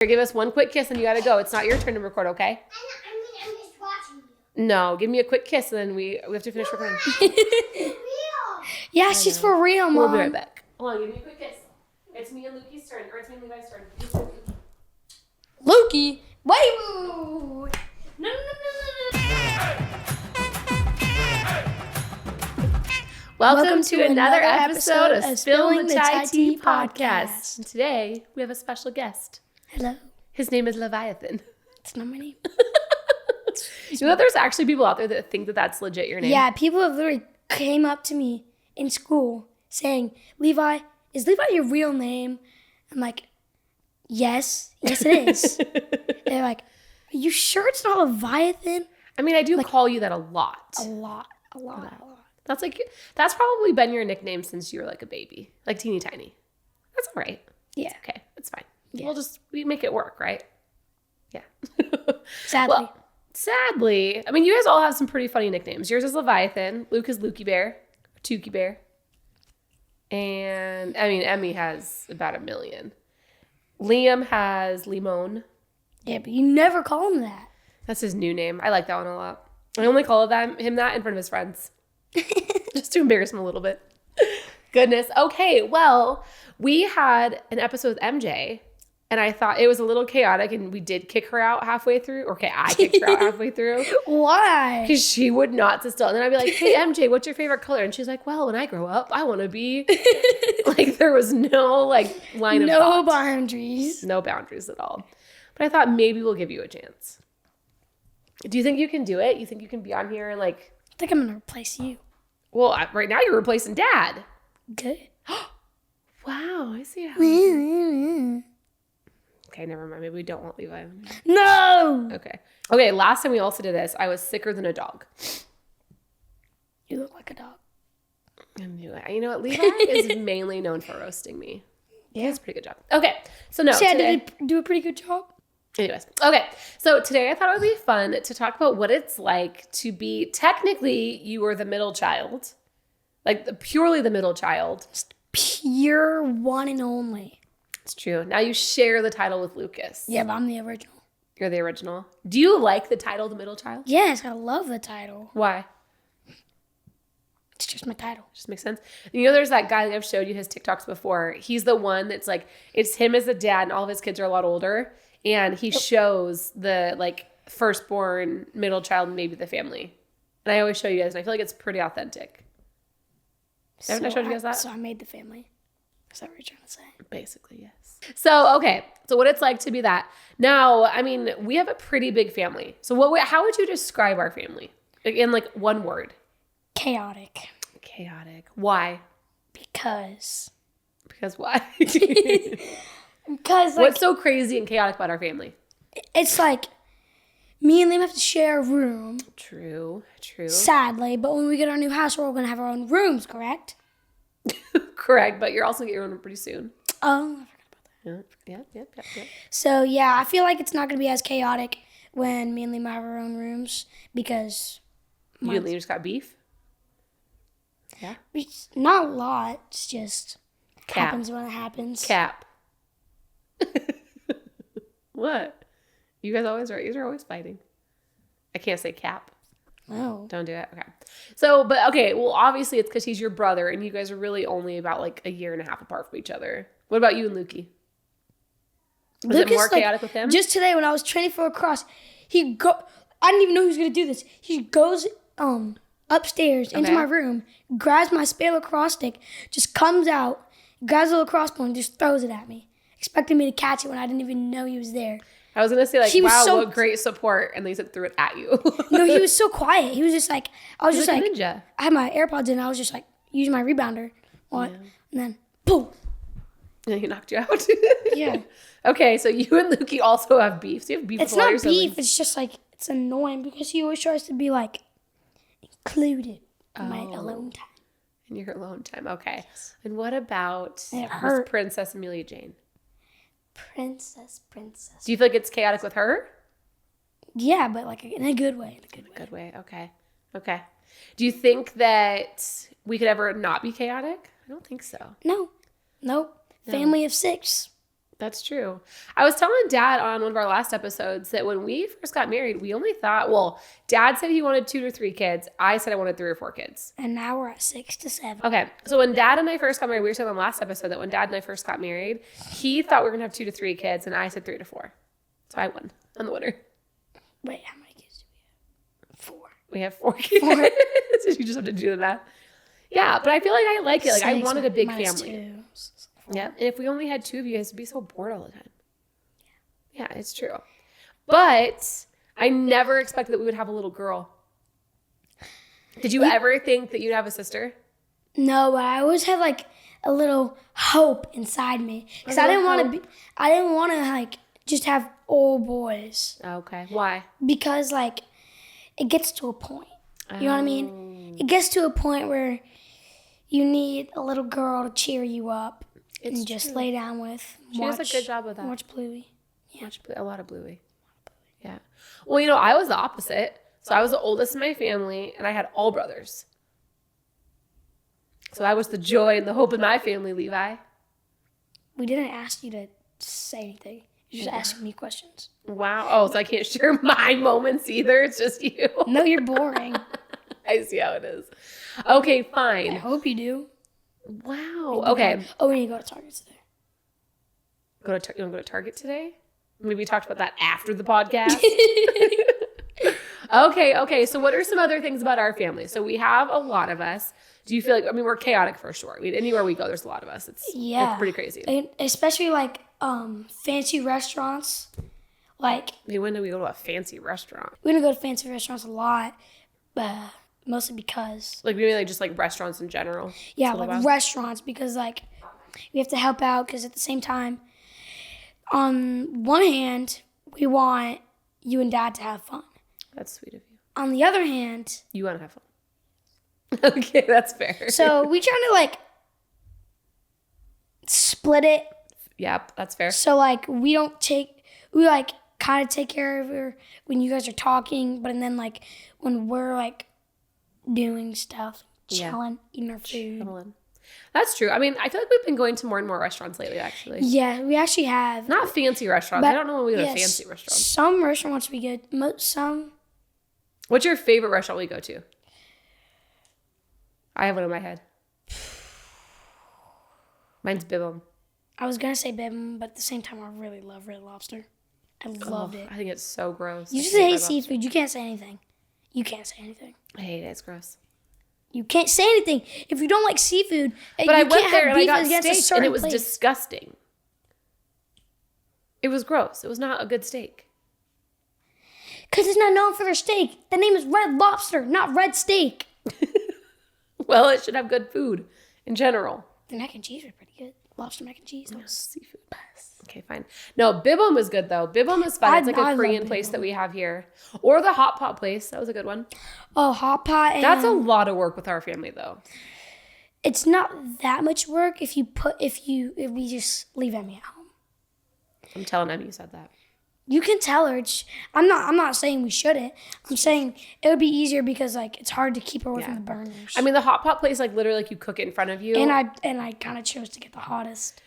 Here, give us one quick kiss and you gotta go. It's not your turn to record, okay? I'm just watching you. No, give me a quick kiss and then we have to finish recording. Real. Yeah, she's for real, Mom. We'll be right back. Hold on, give me a quick kiss. It's me and Lukey's turn, or it's me and Levi's turn. Lukey. Wait. No. Welcome to another episode of Spilling the Thai Tea Podcast. And today we have a special guest. Hello. His name is Leviathan. It's not my name. You know, there's actually people out there that think that that's legit your name. Yeah, people have literally came up to me in school saying, Levi, is Levi your real name? I'm like, yes it is. They're like, are you sure it's not Leviathan? I mean, I do call you that a lot. A lot. That's probably been your nickname since you were like a baby, like teeny tiny. That's all right. Yeah. Okay, it's fine. Yeah. We make it work, right? Yeah. Sadly. I mean, you guys all have some pretty funny nicknames. Yours is Leviathan. Luke is Lukey Bear, or Tukey Bear. And, I mean, Emmy has about 1 million. Liam has Limon. Yeah, but you never call him that. That's his new name. I like that one a lot. I only call him that in front of his friends. Just to embarrass him a little bit. Goodness. Okay, well, we had an episode with MJ, and I thought it was a little chaotic, and we did kick her out halfway through. Okay, I kicked her out halfway through. Why? Because she would not sit still. And then I'd be like, hey, MJ, what's your favorite color? And she's like, well, when I grow up, I want to be... Like, there was no, line of thought. No boundaries. No boundaries at all. But I thought maybe we'll give you a chance. Do you think you can do it? You think you can be on here and, I think I'm going to replace you. Well, right now you're replacing Dad. Good. Wow, I see how. Okay, never mind. Maybe we don't want Levi. No! Okay, last time we also did this, I was sicker than a dog. You look like a dog. I knew it. You know what? Levi is mainly known for roasting me. Yeah, he does a pretty good job. Okay, so no. See, I did do a pretty good job. Anyways, okay. So today I thought it would be fun to talk about what it's like to be, technically, you were the middle child. Purely the middle child. Just pure one and only. It's true. Now you share the title with Lucas. Yeah, but I'm the original. You're the original. Do you like the title, the middle child? Yes, I love the title. Why? It's just my title. Just makes sense. You know, there's that guy that I've showed you his TikToks before. He's the one that's it's him as a dad and all of his kids are a lot older. And he shows the firstborn, middle child, and maybe the family. And I always show you guys, and I feel like it's pretty authentic. Haven't I showed you guys that? So I made the family. Is that what you're trying to say? Basically, yes. So, okay. So what it's like to be that. Now, I mean, we have a pretty big family. So how would you describe our family? In one word. Chaotic. Chaotic. Why? Because Why? Because what's so crazy and chaotic about our family? It's me and Liam have to share a room. True. Sadly, but when we get our new house, we're all going to have our own rooms, correct? Correct, but you're also going to get your own room pretty soon. Oh, I forgot about that. Yeah. So, yeah, I feel like it's not going to be as chaotic when me and Liam have our own rooms because... You and Liam just got beef? Yeah? It's not a lot. It's just Cap. happens when it happens. Cap. What? You guys are always fighting. I can't say cap. No. Don't do it. Okay. So, but okay. Well, obviously it's because he's your brother and you guys are really only about 1.5 years apart from each other. What about you and Lukey? Was it more chaotic with him? Just today when I was training for lacrosse, I didn't even know he was going to do this. He goes upstairs into my room, grabs my spare lacrosse stick, just comes out, grabs the lacrosse ball and just throws it at me, expecting me to catch it when I didn't even know he was there. I was going to say wow, what great support. And they said threw it at you. No, he was so quiet. He was just I was just like a ninja. I had my AirPods in and I was just using my rebounder. And then, boom. And he knocked you out. Yeah. Okay, so you and Lukey also have beef. So you have beef it's with all your not beef. siblings. It's just it's annoying because he always tries to be included in my alone time. In your alone time. Okay. Yes. And what about Miss Princess Amelia Jane? Princess. Do you feel like it's chaotic with her? Yeah, but in a good way. Good way. Okay. Do you think that we could ever not be chaotic? I don't think so. No. Nope. Family of 6. That's true. I was telling Dad on one of our last episodes that when we first got married, we only thought, well, Dad said he wanted 2 to 3 kids. I said I wanted 3 or 4 kids. And now we're at 6 to 7. Okay. So when Dad and I first got married, we were saying on the last episode that when Dad and I first got married, he thought we were going to have 2 to 3 kids, and I said 3 to 4. So I won. I'm the winner. Wait, how many kids do we have? 4. We have 4 kids. 4. So you just have to do the math. Yeah, but I feel like I like it. Like, I wanted a big family. 2. Yeah, and if we only had 2 of you guys, it'd be so bored all the time. Yeah, it's true. But I never expected that we would have a little girl. Did you ever think that you'd have a sister? No, but I always had like a little hope inside me because I didn't want to like just have all boys. Okay, why? Because like it gets to a point. You know what I mean? It gets to a point where you need a little girl to cheer you up. And just lay down with. She does a good job with that. Watch Bluey. Yeah. A lot of Bluey. Yeah. Well, I was the opposite. So I was the oldest in my family, and I had all brothers. So I was the joy and the hope in my family, Levi. We didn't ask you to say anything. You just asked me questions. Wow. Oh, so I can't share my moments either. It's just you. No, you're boring. I see how it is. Okay, fine. I hope you do. Wow. Okay. Oh, we need to go to Target today. You want to go to Target today? Maybe we talked about that after the podcast. Okay. So what are some other things about our family? So we have a lot of us. Do you feel like, we're chaotic for sure. Anywhere we go, there's a lot of us. It's pretty crazy. And especially like fancy restaurants. Like, when do we go to a fancy restaurant? We don't go to fancy restaurants a lot, but mostly because maybe just restaurants in general. Yeah, like restaurants, because like we have to help out, because at the same time, on one hand, we want you and Dad to have fun. That's sweet of you. On the other hand, you want to have fun. Okay, that's fair. So we try to like split it. Yep, that's fair. So like we like kind of take care of her when you guys are talking, but then like when we're like doing stuff, chilling, eating our food. Chilling. That's true. I feel like we've been going to more and more restaurants lately, actually. Yeah, we actually have. Not fancy restaurants. I don't know when we go to fancy restaurants. Some restaurants we go. Some. What's your favorite restaurant we go to? I have one in my head. Mine's Bibum. I was going to say Bibum, but at the same time, I really love Red Lobster. I loved it. I think it's so gross. You just hate seafood. You can't say anything. I hate it. It's gross. You can't say anything. If you don't like seafood, but I went there and I got steak and it was disgusting. It was gross. It was not a good steak. Because it's not known for their steak. The name is Red Lobster, not Red Steak. Well, it should have good food in general. The mac and cheese were pretty good. Lobster mac and cheese. That was seafood. Okay, fine. No, Bibum was good though. Bibum is fun. It's like a Korean place that we have here. Or the hot pot place. That was a good one. Oh, hot pot. That's a lot of work with our family though. It's not that much work if we just leave Emmy at home. I'm telling Emmy you said that. You can tell her. I'm not saying we shouldn't. I'm saying it would be easier because like it's hard to keep her away from the burners. The hot pot place, literally you cook it in front of you. And I kind of chose to get the hottest.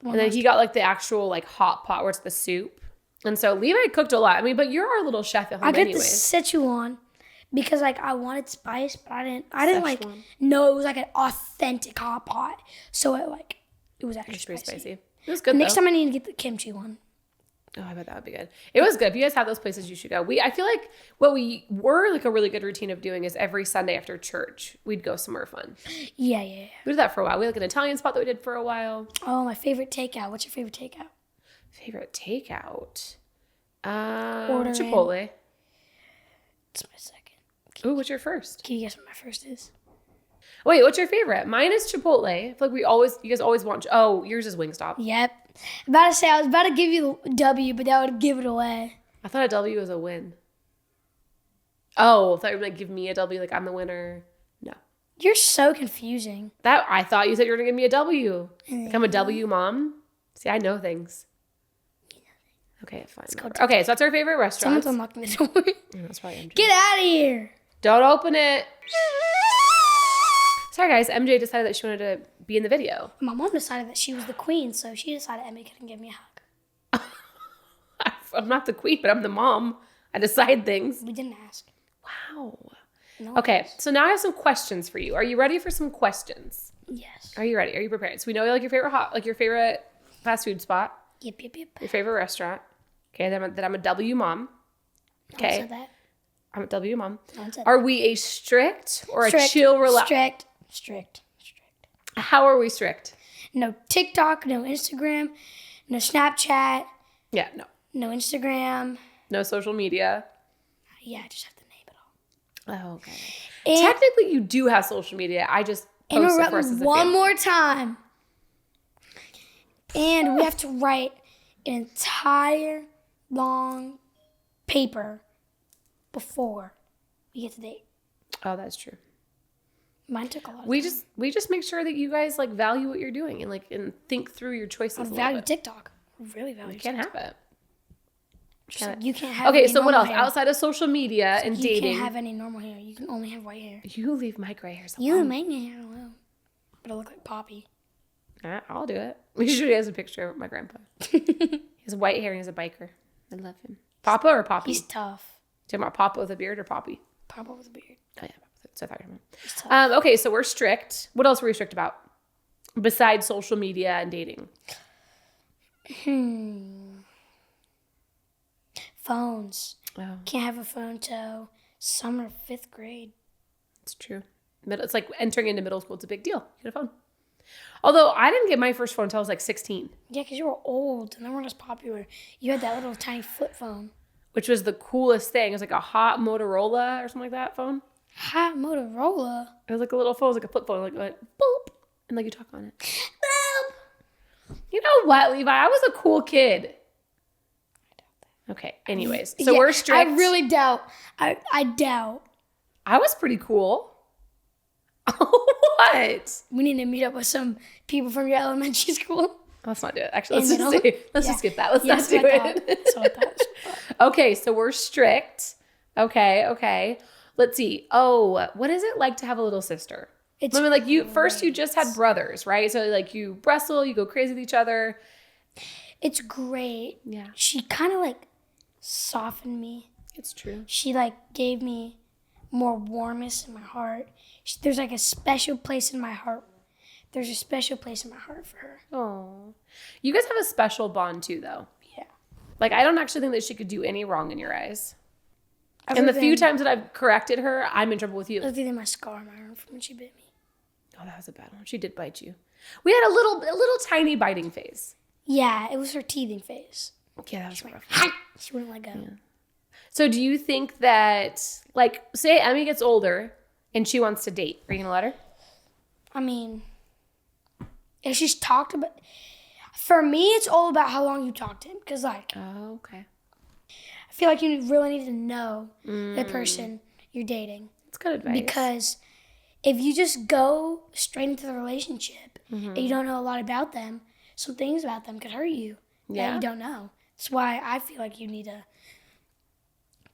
And then he got the actual hot pot where it's the soup. And so Levi cooked a lot. But you're our little chef at home anyways. I got the Sichuan because I wanted spice, but I didn't know it was an authentic hot pot. So it was actually pretty spicy. It was good. Next time I need to get the kimchi one. Oh, I bet that would be good. It was good. If you guys have those places, you should go. I feel like what we were a really good routine of doing is every Sunday after church, we'd go somewhere fun. Yeah. We did that for a while. We had an Italian spot that we did for a while. Oh, my favorite takeout. What's your favorite takeout? Favorite takeout? Chipotle. It's my second. Ooh, what's your first? Can you guess what my first is? Wait, what's your favorite? Mine is Chipotle. I feel like you guys always want. Oh, yours is Wingstop. Yep. I was about to give you the W, but that would give it away. I thought a W was a win. Oh, I thought you were give me a W, I'm the winner. No. You're so confusing. I thought you said you were gonna give me a W. I'm a W mom. See, I know things. Okay, fine. Okay, so that's our favorite restaurant. Someone's unlocking the door. That's probably Andrew. Get out of here. Don't open it. Sorry, guys. MJ decided that she wanted to be in the video. My mom decided that she was the queen, so she decided Emmy couldn't give me a hug. I'm not the queen, but I'm the mom. I decide things. We didn't ask. Wow. No. Okay, so now I have some questions for you. Are you ready for some questions? Yes. Are you ready? Are you prepared? So we know like your favorite fast food spot, Yep. your favorite restaurant. Okay, then I'm a W mom. No one Okay, said that. I'm a W mom. No one said Are we a strict or strict, a chill relax? Strict. How are we strict? No TikTok, no Instagram, no Snapchat, Yeah, no Instagram. no social media. Yeah, I just have to name it all. Oh, okay. And Technically, you do have social media. I just post it interrupt for us me as a one family. more time. And we have to write an entire long paper before we get to date. Oh, that's true. Mine took a lot of We time. just make sure that you guys like value what you're doing and think through your choices. I a little value bit. TikTok. I really value You can't TikTok. have it. Just like you can't have Okay, any so what normal else hair. outside of social media and You dating? can't have any normal hair. You can only have white hair. You leave my gray hairs alone. You make me hair, I don't know. But I look like Poppy. I'll do it. We should has a picture of my grandpa. He has white hair and he's a biker. I love him. Papa or Poppy? He's tough. Talking about Papa with a beard or Poppy? Papa with a beard. Oh yeah, so I thought you were He's tough. okay, so we're strict. What else were we strict about besides social media and dating? Phones. Oh, Can't have a phone till summer 5th grade. it's true. It's like entering into middle school. It's a big deal. Get a phone. Although I didn't get my first phone until I was like 16, Yeah, because you were old and they weren't as popular. You had that little tiny flip phone. which was the coolest thing. It was like a hot Motorola or something like that phone. Hot Motorola. It was like a little phone. It was like a flip phone. Like boop. And like you talk on it. Boop. You know what, Levi? I was a cool kid. Okay. Anyways, so Yeah, we're strict. I really doubt. I doubt. I was pretty cool. What? We need to meet up with some people from your elementary school. Let's not do it. Actually, let's In just middle? let's just skip that. Let's Yeah, not do it. That's what I thought. Okay, so we're strict. Okay. Let's see. Oh, what is it like to have a little sister? It's I mean, like you just had brothers, right? So like you wrestle, you go crazy with each other. It's great. Yeah, She kind of like softened me. it's true. She like gave me more warmness in my heart. There's like a special place in my heart. There's a special place in my heart for her. Oh, you guys have a special bond too, though. Yeah. Like I don't actually think that she could do any wrong in your eyes. Other And the few than- times that I've corrected her, I'm in trouble with you. Other than my scar on my arm from when she bit me. Oh, that was a bad one. She did bite you. We had a little tiny biting phase. Yeah, it was her teething phase. Yeah, that was rough. She wouldn't let go. So do you think that, like, say Emmy gets older and she wants to date, are you going to let her? I mean, if she's talked about... For me, it's all about how long you talk to him. Because, like, Oh, okay. I feel like you really need to know the person you're dating. That's good advice. Because if you just go straight into the relationship and you don't know a lot about them, some things about them could hurt you that Yeah. you don't know. That's why I feel like you need to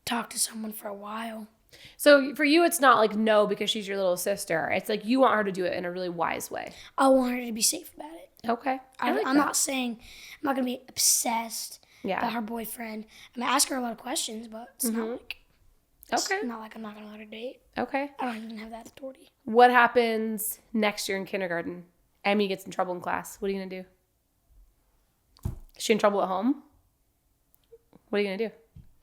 talk to someone for a while. So for you, it's not like no because she's your little sister. It's like you want her to do it in a really wise way. I want her to be safe about it. Okay. I'm like not that. saying I'm not going to be obsessed Yeah. about her boyfriend. I'm going to ask her a lot of questions, but it's not like... Okay. It's not like I'm not going to let her date. Okay. I don't even have that authority. What happens next year in kindergarten? Emmy gets in trouble in class. What are you going to do? Is she in trouble at home? What are you going to do?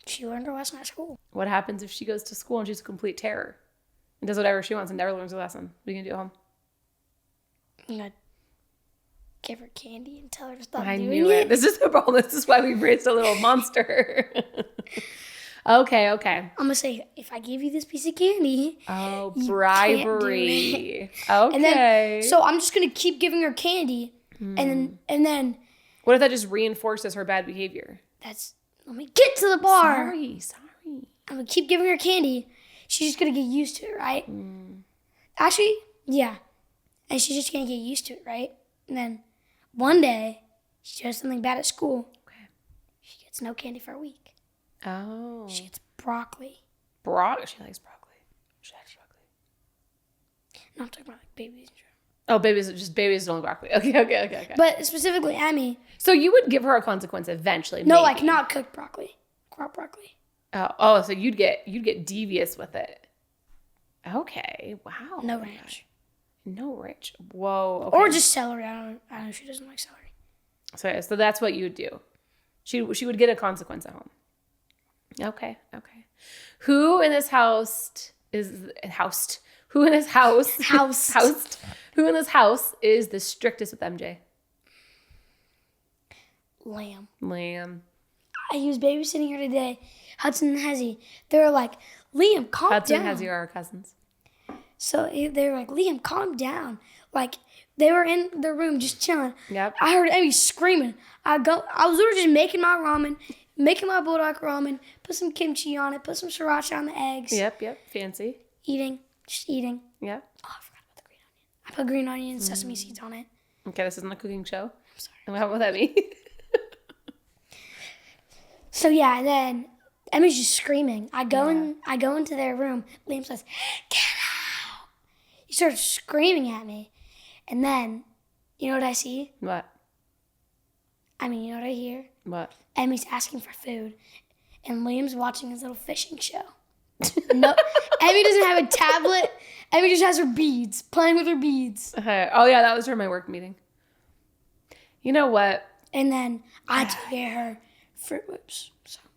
She learned her lesson at school. What happens if she goes to school and she's a complete terror and does whatever she wants and never learns a lesson? What are you going to do at home? I'm going to give her candy and tell her to stop I doing knew it. This is the problem. This is why we raised a little monster. Okay. I'm going to say, if I give you this piece of candy... Oh, You bribery. can't do Okay. And then, so I'm just going to keep giving her candy. And then What if that just reinforces her bad behavior? let me get to the bar. Sorry. I'm going to keep giving her candy. She's just going to get used to it, right? Actually, yeah. And she's just going to get used to it, right? And then one day, she does something bad at school. Okay. She gets no candy for a week. Oh. She gets broccoli. She likes broccoli. She likes broccoli. No, I'm talking about like babies. Oh, babies don't like broccoli. Okay. But specifically Emmy. So you would give her a consequence eventually. No, maybe. like not cooked broccoli. Crop broccoli. Oh, so you'd get devious with it. Okay. Wow. No ranch. No ranch. Whoa. Okay. Or just celery. I don't know. She doesn't like celery. So that's what you would do. She would get a consequence at home. Okay. Who in this house is housed? Who in this house housed? Who in this house is the strictest with MJ? Lamb. He was babysitting her today. Hudson and Hezzy. They were like, Liam, calm down. Hudson and Hezzy are our cousins. So they were like, Liam, calm down. Like, they were in their room just chilling. Yep. I heard Emmy screaming. I was literally just making my ramen, making my bulldog ramen, put some kimchi on it, put some sriracha on the eggs. Yep. Fancy. Just eating. Yep. Oh, I forgot about the green onion. I put green onion and sesame seeds on it. Okay, this isn't a cooking show. I'm sorry. And what would that mean? So yeah, and then Emmy's just screaming. I go into their room. Liam says, "Get out!" He starts screaming at me, and then, you know what I see? What? You know what I hear? What? Emmy's asking for food, and Liam's watching his little fishing show. No, Emmy doesn't have a tablet. Emmy just has her beads, playing with her beads. Okay. Oh yeah, that was during my work meeting. You know what? And then I had to get her Fruit Loops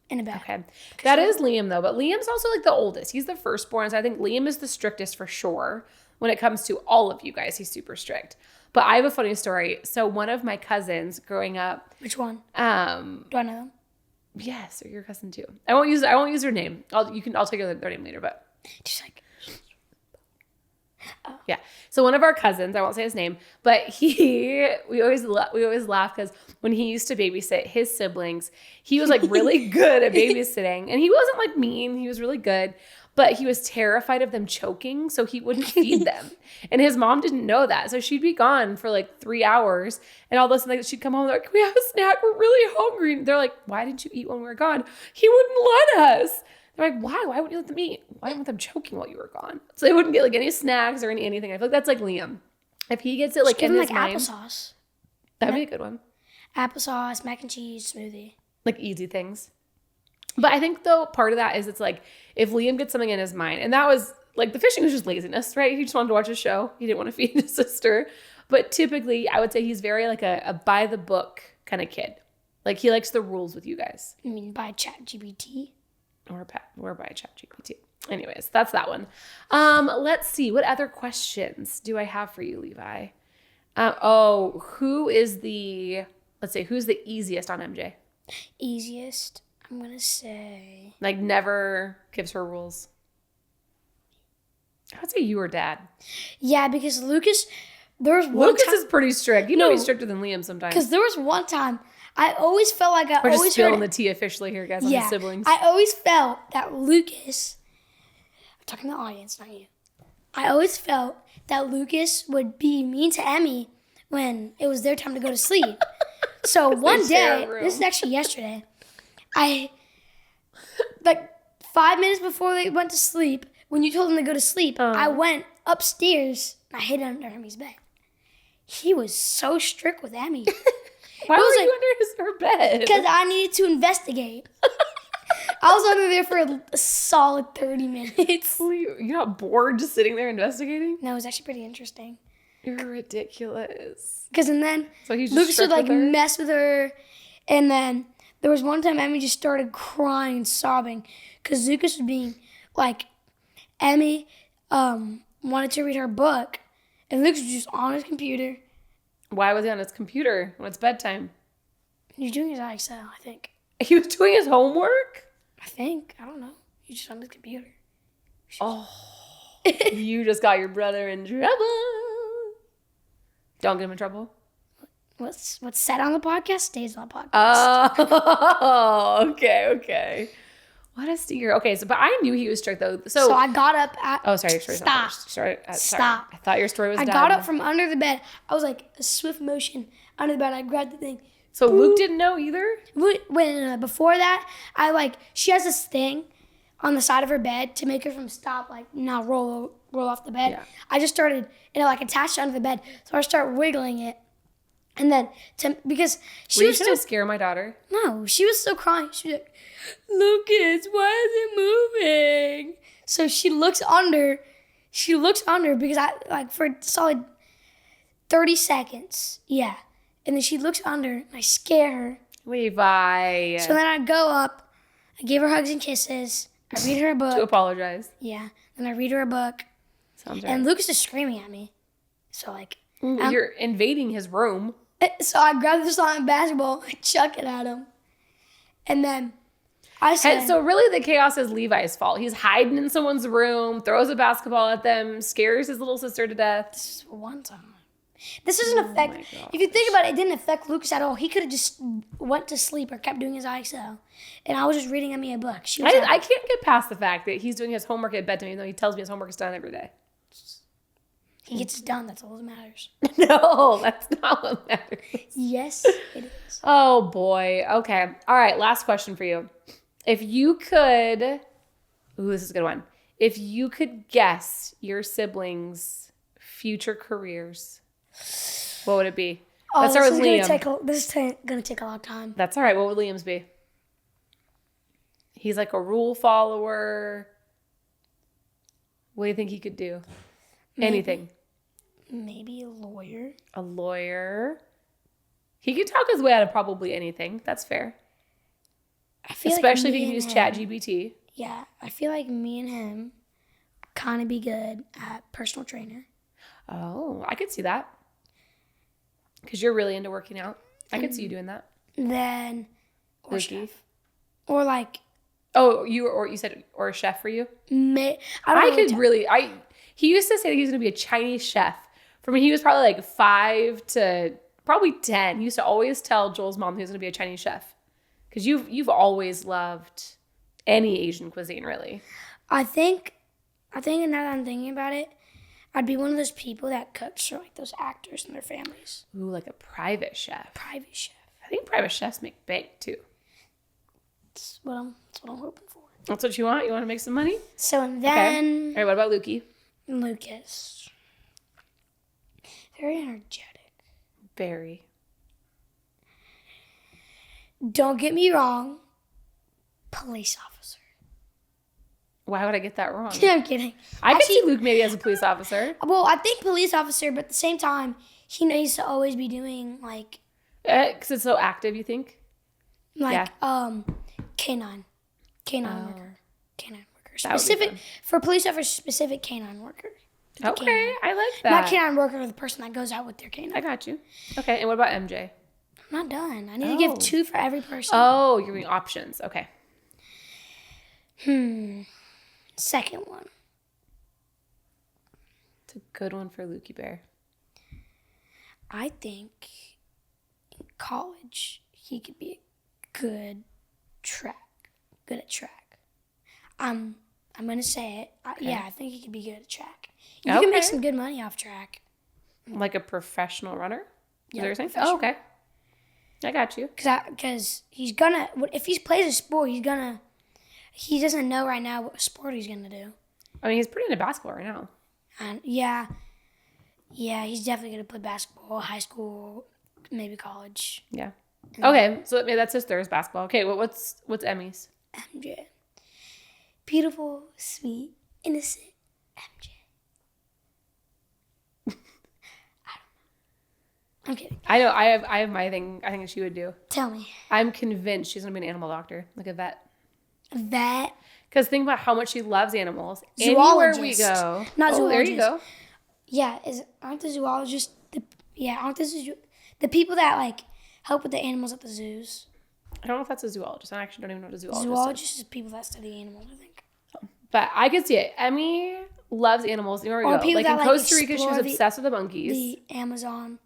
in the bag. Okay. That is Liam, though. But Liam's also, like, the oldest. He's the firstborn, so I think Liam is the strictest for sure. When it comes to all of you guys, he's super strict. But I have a funny story. So one of my cousins growing up... Which one? Do Um, I know them? Yes, or your cousin, too. I won't use her name. I'll tell you their name later, but... Just like... Yeah. So one of our cousins, I won't say his name, but we always laugh because when he used to babysit his siblings, he was like really good at babysitting, and he wasn't like mean. He was really good, but he was terrified of them choking, so he wouldn't feed them. And his mom didn't know that, so she'd be gone for like 3 hours, and all of a sudden she'd come home. They're like, "We have a snack. We're really hungry." And they're like, "Why didn't you eat when we were gone?" He wouldn't let us. They're like, "Why? Why wouldn't you let them eat? Why didn't them choking while you were gone?" So they wouldn't get like any snacks or anything. I feel like that's like Liam. If he gets it like in his mind, applesauce. that'd be a good one. Applesauce, mac and cheese, smoothie. Like easy things. But I think though part of that is it's like if Liam gets something in his mind, and that was like the fishing was just laziness, right? He just wanted to watch a show. He didn't want to feed his sister. But typically I would say he's very like a by the book kind of kid. Like he likes the rules with you guys. I mean, by ChatGPT. Or by ChatGPT. Anyways, that's that one. Let's see. What other questions do I have for you, Levi? Who's the easiest on MJ? Easiest, I'm going to say... Like never gives her rules. I would say you or Dad. Yeah, because Lucas is pretty strict. You know he's stricter than Liam sometimes. Because there was one time... I always felt like We're just spilling the tea officially here, guys, on the siblings. I always felt that Lucas... I'm talking to the audience, not you. I always felt that Lucas would be mean to Emmy when it was their time to go to sleep. So one day, this is actually yesterday, like 5 minutes before they went to sleep, when you told them to go to sleep, I went upstairs and I hid under Emmy's bed. He was so strict with Emmy. Why were you under her bed? Because I needed to investigate. I was under there for a solid 30 minutes. You're not bored just sitting there investigating? No, it was actually pretty interesting. You're ridiculous. Because and then so Lucas would like mess with her. And then there was one time Emmy just started crying and sobbing. Because Lucas was being like, Emmy wanted to read her book. And Lucas was just on his computer. Why was he on his computer when it's bedtime? He was doing his IXL, I think. He was doing his homework? I think. I don't know. He was just on his computer. Oh. You just got your brother in trouble. Don't get him in trouble. What's said on the podcast stays on the podcast. Oh, okay. What a stinger. Okay, but I knew he was strict though. So I got up at... Oh, sorry, your story's not finished. Stop. I thought your story was done. I got up from under the bed. I was like a swift motion under the bed. I grabbed the thing. So Luke didn't know either? When before that, she has this thing on the side of her bed to make her from stop, like, not roll off the bed. Yeah. I just started, and it, like, attached under the bed. So I started wiggling it. And then, because she Were you was trying still, to scare my daughter? no, she was still crying. She was like, Lucas, why is it moving? So she looks under because I, like, for a solid 30 seconds. Yeah. And then she looks under, and I scare her. Levi. So then I go up, I give her hugs and kisses, I read her a book. To apologize. Yeah. Then I read her a book. Sounds right. And Lucas is screaming at me. So, like, You're invading his room. so I grab the sonic basketball, I chuck it at him. And then I said, So really the chaos is Levi's fault. He's hiding in someone's room, throws a basketball at them, scares his little sister to death. this is one time. This doesn't affect, my gosh. if you think about it, it didn't affect Lucas at all. He could have just went to sleep or kept doing his IXL. And I was just reading me a book. She was I can't get past the fact that he's doing his homework at bedtime, even though he tells me his homework is done every day. he gets it done. That's all that matters. No, that's not what matters. Yes, it is. Oh boy. Okay. All right. Last question for you. If you could, this is a good one. If you could guess your siblings' future careers, what would it be? Let's start with Liam. This is going to take a long time. That's all right. What would Liam's be? He's like a rule follower. What do you think he could do? Anything. Maybe a lawyer. A lawyer. He could talk his way out of probably anything. That's fair. I feel Especially like if you can use ChatGPT. Yeah, I feel like me and him kind of be good at personal trainer. Oh, I could see that. Because you're really into working out. I could see you doing that. Then, or Lukey. chef. Or like, Oh, you said or a chef for you? I I don't could know. really he used to say that he was gonna be a Chinese chef. For me, he was probably like 5 to probably 10. He used to always tell Joel's mom he was gonna be a Chinese chef. Because you've always loved any Asian cuisine, really. I think now that I'm thinking about it, I'd be one of those people that cooks for like those actors and their families. Ooh, like a private chef. Private chef. I think private chefs make bank too. That's what I'm hoping for. That's what you want? You want to make some money? So and Okay. then All right, what about Lukey? Lucas. Very energetic. Very. Don't get me wrong. Police officer. Why would I get that wrong? I'm kidding. I could see Luke maybe as a police officer. Well, I think police officer, but at the same time, he needs to always be doing like Because it's so active, you think? canine Oh. worker. Canine worker. That would be Specific fun. for police officers, specific canine worker. Okay, canine. I like that. Not canine worker, the person that goes out with their canine. I got you. Okay, and what about MJ? I'm not done. I need to give 2 for every person. Oh, you're giving options. Okay. Second one. It's a good one for Lukey Bear. I think in college he could be good at track. I'm gonna say it. Yeah, I think he could be good at track. You can make some good money off track. Like a professional runner? Yeah, Is that what you're saying? professional. Oh, okay. I got you. Because he's gonna, if he plays a sport, he doesn't know right now what sport he's gonna do. I mean, he's pretty into basketball right now. And yeah, he's definitely gonna play basketball, high school, maybe college. Yeah. Okay, so maybe that's his third basketball. Okay, well, what's Emmy's? MJ, beautiful, sweet, innocent MJ. I'm kidding. I know. I have my thing. I think that she would do. Tell me. I'm convinced she's gonna be an animal doctor, like a vet. Vet. Because think about how much she loves animals. Zoologist. Anywhere we go. Not Oh, there you zoologist. go. Yeah, aren't the zoologists the people that like help with the animals at the zoos? I don't know if that's a zoologist. I actually don't even know what a zoologist is. Zoologists is people that study animals, I think. But I could see it. Emmy loves animals. Anywhere we Or go. people Like in that, Costa Rica, she was explore obsessed with the monkeys. The Amazon.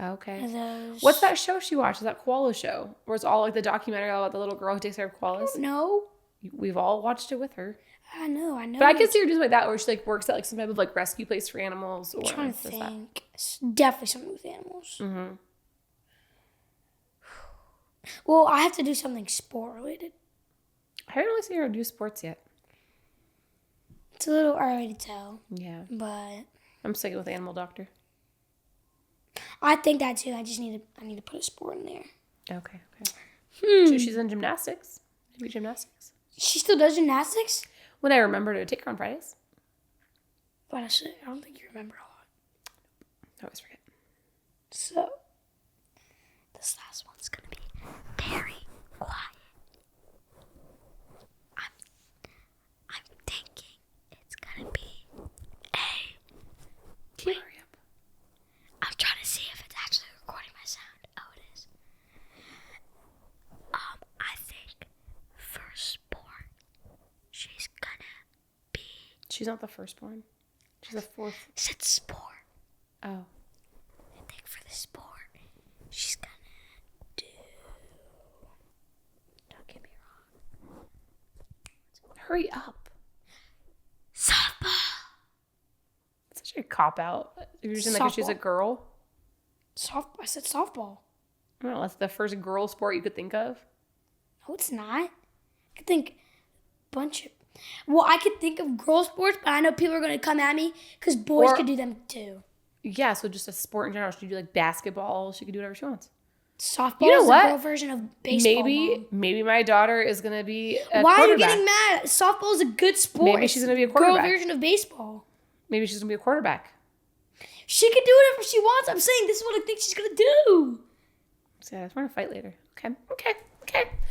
Okay. Those. What's that show she watched? That koala show where it's all like the documentary about the little girl who takes care of koalas. No. We've all watched it with her. I know. But I could see her doing like that, where she like works at like some type of like rescue place for animals. Or I'm trying to does that. think. It's definitely something with animals. Mm-hmm. Well, I have to do something sport related. I haven't really seen her do sports yet. It's a little early to tell. Yeah. But I'm sticking with Animal Doctor. I think that too. I need to put a sport in there. Okay. So she's in gymnastics. Maybe gymnastics. She still does gymnastics? When I remember to take her on Fridays. But I don't think you remember a lot. I always forget. So, this last one's going to be very quiet. I'm thinking it's going to be Can you hurry up? I'm trying to see if it's actually recording my sound. Oh, it is. I think firstborn, she's going to be... She's not the firstborn. She's the fourth. Said sport. Oh. I think for the sport, she's gonna do... Don't get me wrong. Hurry up. Softball. It's such a cop-out. You're using that because she's a girl? I said softball. Well, that's the first girl sport you could think of. No, it's not. I could think bunch of... Well, I could think of girl sports, but I know people are going to come at me because boys could do them too. Yeah, so just a sport in general. She could do like basketball. She could do whatever she wants. Softball You know is what? the girl version of baseball. Maybe my daughter is going to be a Why are you quarterback. getting mad? Softball is a good sport. Maybe she's going to be a quarterback. Girl version of baseball. Maybe she's going to be a quarterback. She can do whatever she wants. I'm saying this is what I think she's going to do. So yeah, we're going to fight later. Okay.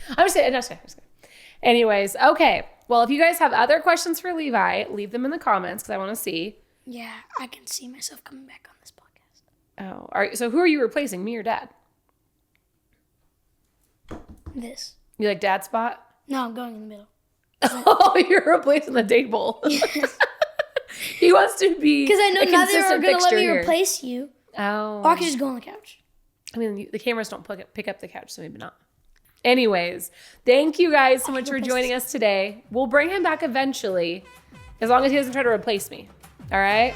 I'm just kidding. Anyways, okay. Well, if you guys have other questions for Levi, leave them in the comments because I want to see. Yeah, I can see myself coming back on this podcast. Oh, all right. So who are you replacing, me or Dad? This. You like Dad's spot? No, I'm going in the middle. Oh, you're replacing the table. He wants to be Because I know a neither are consistent going to let fixture me here. replace you. Oh. Or I could just go on the couch. I mean, the cameras don't pick up the couch, so maybe not. Anyways, thank you guys so much for joining us today. We'll bring him back eventually, as long as he doesn't try to replace me. All right?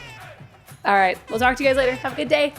All right. We'll talk to you guys later. Have a good day.